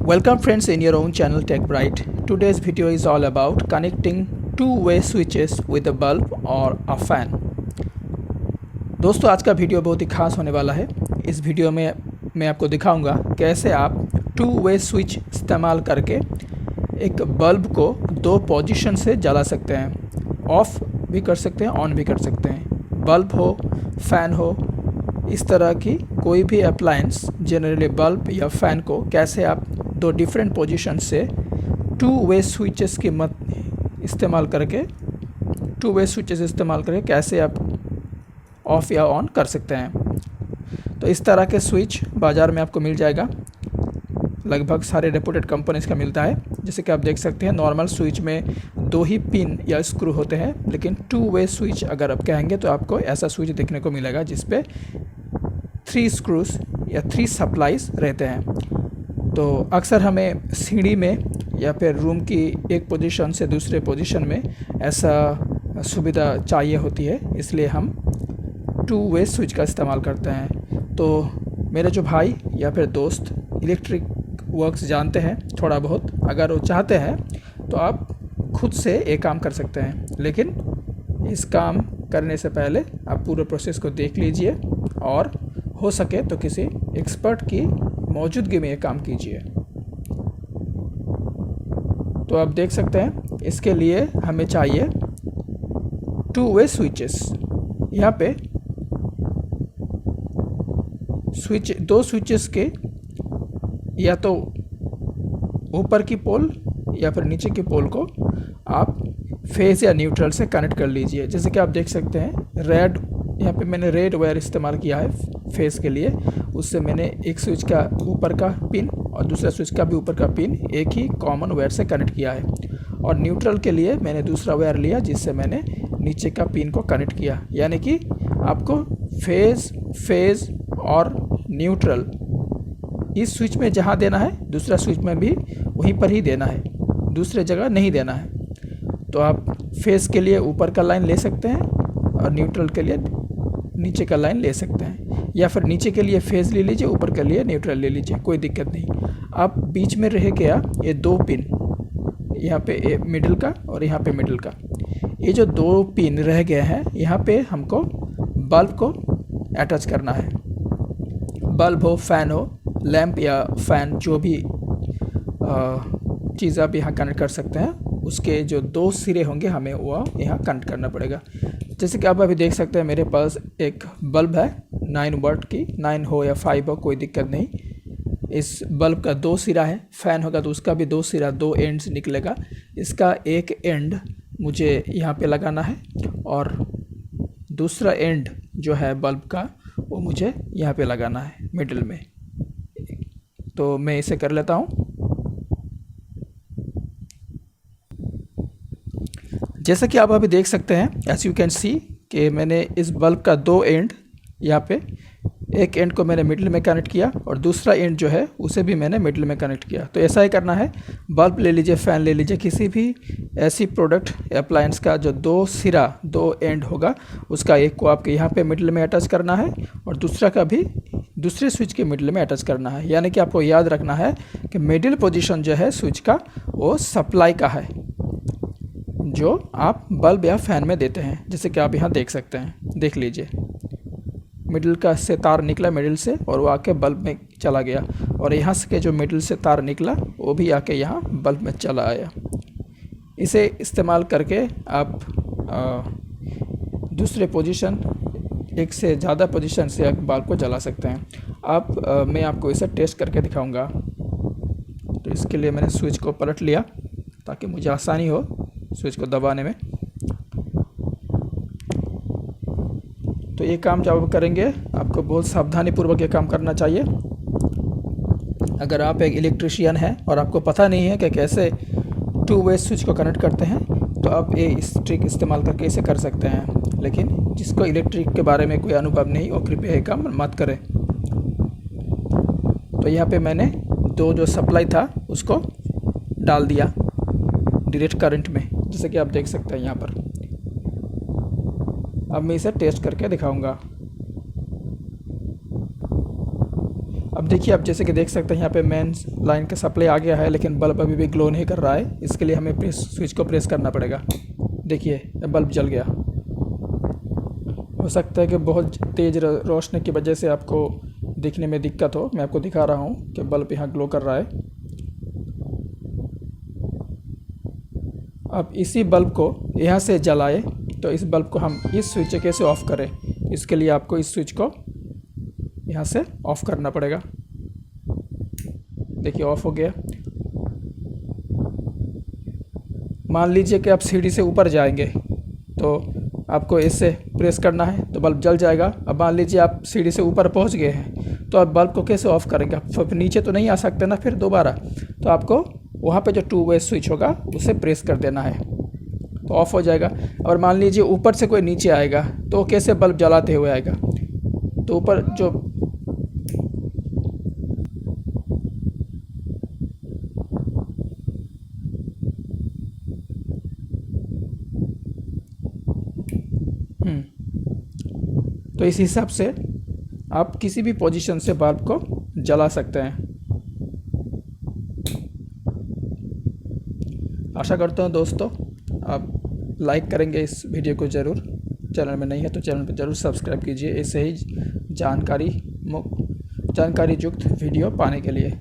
Welcome friends in your own channel Tech Bright. Today's video is all about connecting two-way switches with a bulb or a fan. दोस्तों आज का video बहुत ही खास होने वाला है। इस वीडियो में मैं आपको दिखाऊंगा कैसे आप टू वे स्विच इस्तेमाल करके एक बल्ब को दो पोजीशन से जला सकते हैं। ऑफ भी कर सकते हैं, ऑन भी कर सकते हैं। बल्ब हो, फैन हो, इस तरह की कोई भी अप्लायंस, जनरली बल्ब या फैन को कैसे आप दो डिफरेंट पोजीशन से टू वे स्विचेस की इस्तेमाल करके कैसे आप ऑफ़ या ऑन कर सकते हैं। तो इस तरह के स्विच बाज़ार में आपको मिल जाएगा। लगभग सारे रेपुटेड कंपनीज़ का मिलता है। जैसे कि आप देख सकते हैं, नॉर्मल स्विच में दो ही पिन या स्क्रू होते हैं, लेकिन टू वे स्विच अगर आप कहेंगे तो आपको ऐसा स्विच देखने को मिलेगा जिस पे 3 स्क्रूज या 3 सप्लाईज रहते हैं। तो अक्सर हमें सीढ़ी में या फिर रूम की एक पोजीशन से दूसरे पोजीशन में ऐसा सुविधा चाहिए होती है, इसलिए हम टू वे स्विच का इस्तेमाल करते हैं। तो मेरे जो भाई या फिर दोस्त इलेक्ट्रिक वर्क्स जानते हैं थोड़ा बहुत, अगर वो चाहते हैं तो आप खुद से एक काम कर सकते हैं, लेकिन इस काम करने से पहले आप पूरे प्रोसेस को देख लीजिए और हो सके तो किसी एक्सपर्ट की मौजूदगी में ये काम कीजिए। तो आप देख सकते हैं, इसके लिए हमें चाहिए टू वे स्विचेस। यहाँ पे दो स्विचेस के या तो ऊपर की पोल या फिर नीचे की पोल को आप फेज या न्यूट्रल से कनेक्ट कर लीजिए। जैसे कि आप देख सकते हैं, यहाँ पे मैंने रेड वायर इस्तेमाल किया है फेस के लिए। उससे मैंने एक स्विच का ऊपर का पिन और दूसरा स्विच का भी ऊपर का पिन एक ही कॉमन वायर से कनेक्ट किया है। और न्यूट्रल के लिए मैंने दूसरा वायर लिया जिससे मैंने नीचे का पिन को कनेक्ट किया। यानी कि आपको फेज और न्यूट्रल इस स्विच में जहाँ देना है, दूसरा स्विच में भी वहीं पर ही देना है, दूसरे जगह नहीं देना है। तो आप फेस के लिए ऊपर का लाइन ले सकते हैं और न्यूट्रल के लिए नीचे का लाइन ले सकते हैं, या फिर नीचे के लिए फेज ले लीजिए, ऊपर के लिए न्यूट्रल ले लीजिए, कोई दिक्कत नहीं। आप बीच में रह गया ये दो पिन, यहाँ पे मिडिल का और यहाँ पे मिडिल का, ये जो दो पिन रह गए हैं, यहाँ पे हमको बल्ब को अटैच करना है। बल्ब हो, फैन हो, लैंप या फैन, जो भी चीज़ आप यहाँ कनेक्ट कर सकते हैं, उसके जो दो सिरे होंगे हमें वो यहाँ कनेक्ट करना पड़ेगा। जैसे कि आप अभी देख सकते हैं, मेरे पास एक बल्ब है 9 वाट की, 9 हो या 5 हो, कोई दिक्कत नहीं। इस बल्ब का दो सिरा है। फैन होगा तो उसका भी दो सिरा, दो एंड्स निकलेगा। इसका एक एंड मुझे यहाँ पे लगाना है और दूसरा एंड जो है बल्ब का वो मुझे यहाँ पे लगाना है मिडिल में। तो मैं इसे कर लेता हूँ। जैसा कि आप अभी देख सकते हैं, एज यू कैन सी कि मैंने इस बल्ब का दो एंड, यहाँ पे एक एंड को मैंने मिडिल में कनेक्ट किया और दूसरा एंड जो है उसे भी मैंने मिडिल में कनेक्ट किया। तो ऐसा ही करना है। बल्ब ले लीजिए, फ़ैन ले लीजिए, किसी भी ऐसी प्रोडक्ट अप्लायंस का जो दो सिरा, दो एंड होगा, उसका एक को आपके यहाँ पे मिडिल में अटैच करना है और दूसरा का भी दूसरे स्विच के मिडिल में अटैच करना है। यानी कि आपको याद रखना है कि मिडिल पोजीशन जो है स्विच का वो सप्लाई का है, जो आप बल्ब या फैन में देते हैं। जैसे कि आप यहाँ देख सकते हैं, देख लीजिए, मिडिल का से तार निकला मिडिल से और वो आके बल्ब में चला गया, और यहाँ से के जो मिडिल से तार निकला वो भी आके यहाँ बल्ब में चला आया। इसे इस्तेमाल करके आप दूसरे पोजीशन, एक से ज़्यादा पोजीशन से आप बल्ब को जला सकते हैं। मैं आपको इसे टेस्ट करके दिखाऊंगा। तो इसके लिए मैंने स्विच को पलट लिया ताकि मुझे आसानी हो स्विच को दबाने में। तो ये काम जब आप करेंगे, आपको बहुत सावधानीपूर्वक ये काम करना चाहिए। अगर आप एक इलेक्ट्रिशियन हैं और आपको पता नहीं है कि कैसे टू वे स्विच को कनेक्ट करते हैं, तो आप ये इस ट्रिक इस्तेमाल करके इसे कर सकते हैं। लेकिन जिसको इलेक्ट्रिक के बारे में कोई अनुभव नहीं, वो कृपया ये काम मत करें। तो यहाँ पे मैंने दो जो सप्लाई था उसको डाल दिया डायरेक्ट करंट में, जैसे कि आप देख सकते हैं यहाँ पर। अब मैं इसे टेस्ट करके दिखाऊंगा। अब देखिए, आप जैसे कि देख सकते हैं यहाँ पे मेन लाइन का सप्लाई आ गया है, लेकिन बल्ब अभी भी ग्लो नहीं कर रहा है। इसके लिए हमें स्विच को प्रेस करना पड़ेगा। देखिए बल्ब जल गया। हो सकता है कि बहुत तेज़ रोशनी की वजह से आपको दिखने में दिक्कत हो। मैं आपको दिखा रहा हूँ कि बल्ब यहाँ ग्लो कर रहा है। अब इसी बल्ब को यहाँ से जलाए तो इस बल्ब को हम इस स्विच से कैसे ऑफ़ करें, इसके लिए आपको इस स्विच को यहाँ से ऑफ़ करना पड़ेगा। देखिए ऑफ़ हो गया। मान लीजिए कि आप सीढ़ी से ऊपर जाएंगे तो आपको इससे प्रेस करना है तो बल्ब जल जाएगा। अब मान लीजिए आप सीढ़ी से ऊपर पहुंच गए हैं तो आप बल्ब को कैसे ऑफ़ करेंगे? आप नीचे तो नहीं आ सकते ना फिर दोबारा, तो आपको वहाँ पे जो 2 वे स्विच होगा उसे प्रेस कर देना है तो ऑफ़ हो जाएगा। और मान लीजिए ऊपर से कोई नीचे आएगा तो कैसे बल्ब जलाते हुए आएगा? तो ऊपर जो तो इस हिसाब से आप किसी भी पोजीशन से बल्ब को जला सकते हैं। आशा करता हूँ दोस्तों आप लाइक करेंगे इस वीडियो को ज़रूर। चैनल में नहीं है तो चैनल पर ज़रूर सब्सक्राइब कीजिए ऐसे ही जानकारी युक्त वीडियो पाने के लिए।